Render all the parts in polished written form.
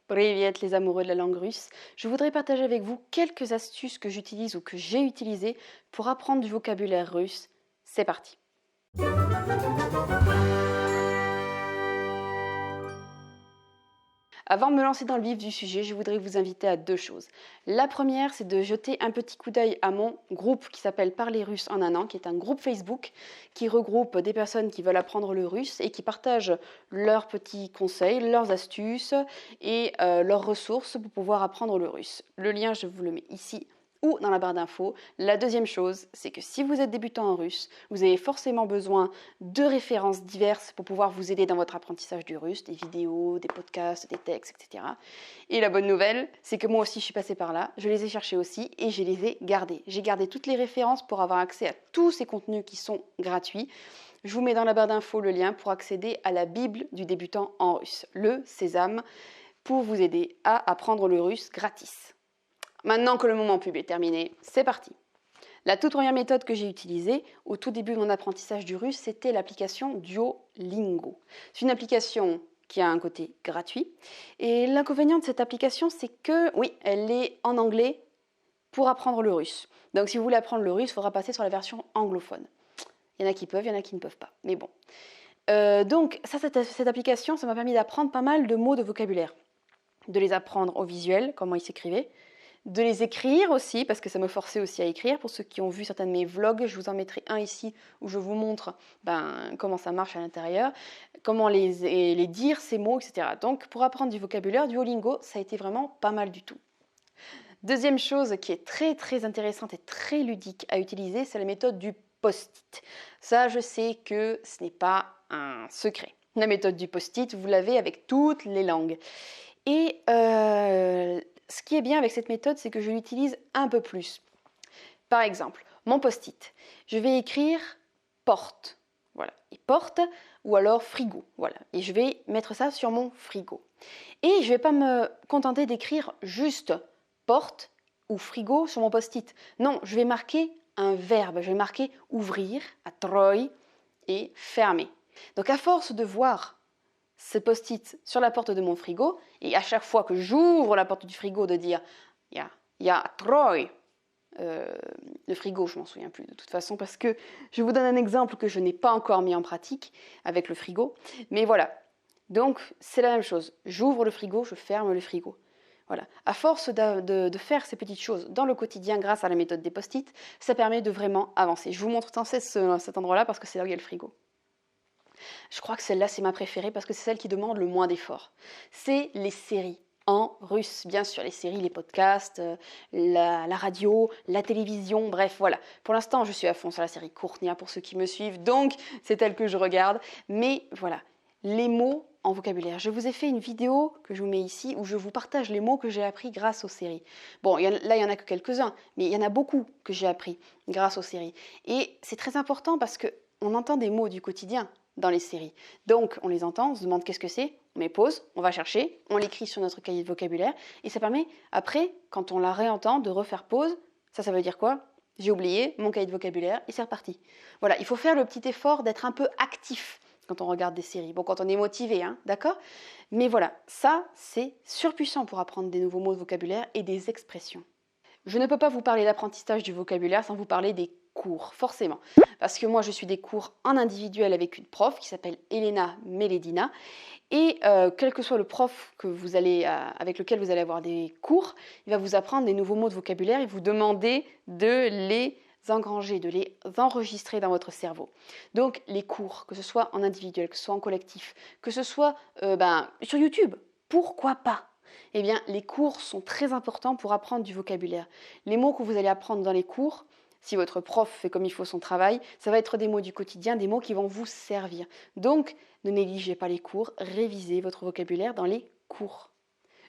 Привет les amoureux de la langue russe. Je voudrais partager avec vous quelques astuces que j'utilise ou que j'ai utilisées pour apprendre du vocabulaire russe. C'est parti. Avant de me lancer dans le vif du sujet, je voudrais vous inviter à deux choses. La première, c'est de jeter un petit coup d'œil à mon groupe qui s'appelle Parler russe en un an, qui est un groupe Facebook qui regroupe des personnes qui veulent apprendre le russe et qui partagent leurs petits conseils, leurs astuces et leurs ressources pour pouvoir apprendre le russe. Le lien, je vous le mets ici ou dans la barre d'infos. La deuxième chose, c'est que si vous êtes débutant en russe, vous avez forcément besoin de références diverses pour pouvoir vous aider dans votre apprentissage du russe, des vidéos, des podcasts, des textes, etc. Et la bonne nouvelle, c'est que moi aussi je suis passée par là, je les ai cherchés aussi et je les ai gardés. J'ai gardé toutes les références pour avoir accès à tous ces contenus qui sont gratuits. Je vous mets dans la barre d'infos le lien pour accéder à la Bible du débutant en russe, le Sésame, pour vous aider à apprendre le russe gratis. Maintenant que le moment pub est terminé, c'est parti. La toute première méthode que j'ai utilisée au tout début de mon apprentissage du russe, c'était l'application Duolingo. C'est une application qui a un côté gratuit. Et l'inconvénient de cette application, c'est que, oui, elle est en anglais pour apprendre le russe. Donc si vous voulez apprendre le russe, il faudra passer sur la version anglophone. Il y en a qui peuvent, il y en a qui ne peuvent pas. Mais bon. Donc cette application, ça m'a permis d'apprendre pas mal de mots de vocabulaire. De les apprendre au visuel, comment ils s'écrivaient. De les écrire aussi, parce que ça me forçait aussi à écrire. Pour ceux qui ont vu certains de mes vlogs, je vous en mettrai un ici où je vous montre comment ça marche à l'intérieur, comment les dire, ces mots, etc. Donc pour apprendre du vocabulaire, Duolingo, ça a été vraiment pas mal du tout. Deuxième chose qui est très très intéressante et très ludique à utiliser, c'est la méthode du post-it. Ça, je sais que ce n'est pas un secret. La méthode du post-it, vous l'avez avec toutes les langues. Et ce qui est bien avec cette méthode, c'est que je l'utilise un peu plus. Par exemple, mon post-it, je vais écrire porte, voilà, et porte ou alors frigo, voilà, et je vais mettre ça sur mon frigo. Et je ne vais pas me contenter d'écrire juste porte ou frigo sur mon post-it. Non, je vais marquer un verbe, je vais marquer ouvrir, atroi, et fermer. Donc à force de voir ce post-it sur la porte de mon frigo, et à chaque fois que j'ouvre la porte du frigo de dire ya Troy, le frigo, je m'en souviens plus de toute façon, parce que je vous donne un exemple que je n'ai pas encore mis en pratique avec le frigo, mais voilà. Donc c'est la même chose, j'ouvre le frigo, je ferme le frigo. Voilà. À force de faire ces petites choses dans le quotidien grâce à la méthode des post-it, ça permet de vraiment avancer. Je vous montre sans cesse cet endroit-là parce que c'est là où il y a le frigo. Je crois que celle-là, c'est ma préférée parce que c'est celle qui demande le moins d'efforts. C'est les séries en russe, bien sûr, les séries, les podcasts, la radio, la télévision, bref, voilà. Pour l'instant, je suis à fond sur la série Kourtnia pour ceux qui me suivent, donc c'est elle que je regarde. Mais voilà, les mots en vocabulaire. Je vous ai fait une vidéo que je vous mets ici où je vous partage les mots que j'ai appris grâce aux séries. Bon, là, il n'y en a que quelques-uns, mais il y en a beaucoup que j'ai appris grâce aux séries. Et c'est très important parce qu'on entend des mots du quotidien dans les séries. Donc, on les entend, on se demande qu'est-ce que c'est, on met pause, on va chercher, on l'écrit sur notre cahier de vocabulaire, et ça permet, après, quand on la réentend, de refaire pause. Ça veut dire quoi ? J'ai oublié mon cahier de vocabulaire, et c'est reparti. Voilà, il faut faire le petit effort d'être un peu actif quand on regarde des séries. Bon, quand on est motivé, hein, d'accord ? Mais voilà, ça, c'est surpuissant pour apprendre des nouveaux mots de vocabulaire et des expressions. Je ne peux pas vous parler d'apprentissage du vocabulaire sans vous parler des cours, forcément. Parce que moi, je suis des cours en individuel avec une prof qui s'appelle Elena Meledina. Et quel que soit le prof avec lequel vous allez avoir des cours, il va vous apprendre des nouveaux mots de vocabulaire et vous demander de les engranger, de les enregistrer dans votre cerveau. Donc les cours, que ce soit en individuel, que ce soit en collectif, que ce soit sur YouTube, pourquoi pas ? Eh bien, les cours sont très importants pour apprendre du vocabulaire. Les mots que vous allez apprendre dans les cours, si votre prof fait comme il faut son travail, ça va être des mots du quotidien, des mots qui vont vous servir. Donc, ne négligez pas les cours, révisez votre vocabulaire dans les cours.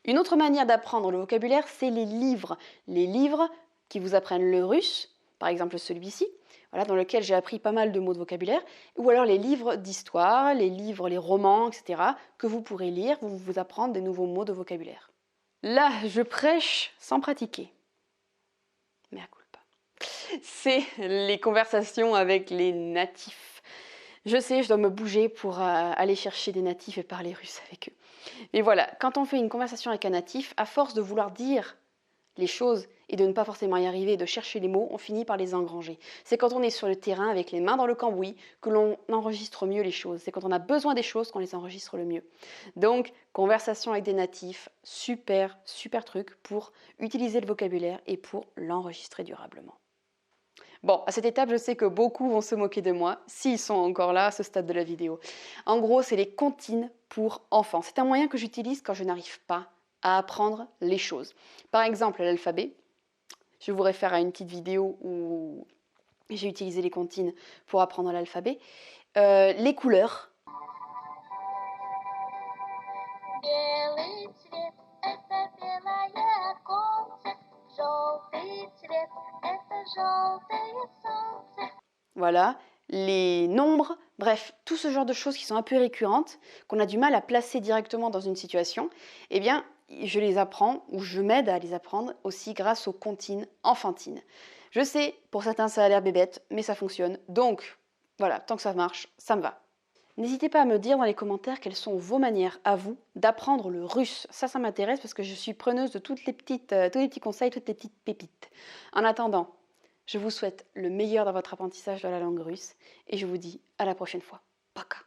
Une autre manière d'apprendre le vocabulaire, c'est les livres. Les livres qui vous apprennent le russe, par exemple celui-ci, voilà, dans lequel j'ai appris pas mal de mots de vocabulaire, ou alors les livres d'histoire, les livres, les romans, etc., que vous pourrez lire, vous apprendre des nouveaux mots de vocabulaire. Là, je prêche sans pratiquer. Mea culpa. C'est les conversations avec les natifs. Je sais, je dois me bouger pour aller chercher des natifs et parler russe avec eux. Et voilà, quand on fait une conversation avec un natif, à force de vouloir dire les choses et de ne pas forcément y arriver, de chercher les mots, on finit par les engranger. C'est quand on est sur le terrain avec les mains dans le cambouis que l'on enregistre mieux les choses. C'est quand on a besoin des choses qu'on les enregistre le mieux. Donc, conversation avec des natifs, super, super truc pour utiliser le vocabulaire et pour l'enregistrer durablement. Bon, à cette étape, je sais que beaucoup vont se moquer de moi, s'ils sont encore là à ce stade de la vidéo. En gros, c'est les comptines pour enfants. C'est un moyen que j'utilise quand je n'arrive pas à apprendre les choses. Par exemple, l'alphabet. Je vous réfère à une petite vidéo où j'ai utilisé les comptines pour apprendre l'alphabet. Les couleurs. Voilà, les nombres, bref, tout ce genre de choses qui sont un peu récurrentes, qu'on a du mal à placer directement dans une situation, eh bien, je les apprends ou je m'aide à les apprendre aussi grâce aux comptines enfantines. Je sais, pour certains ça a l'air bébête, mais ça fonctionne, donc voilà, tant que ça marche, ça me va. N'hésitez pas à me dire dans les commentaires quelles sont vos manières à vous d'apprendre le russe. Ça m'intéresse parce que je suis preneuse de tous les petits conseils, toutes les petites pépites. En attendant, je vous souhaite le meilleur dans votre apprentissage de la langue russe et je vous dis à la prochaine fois. Пока!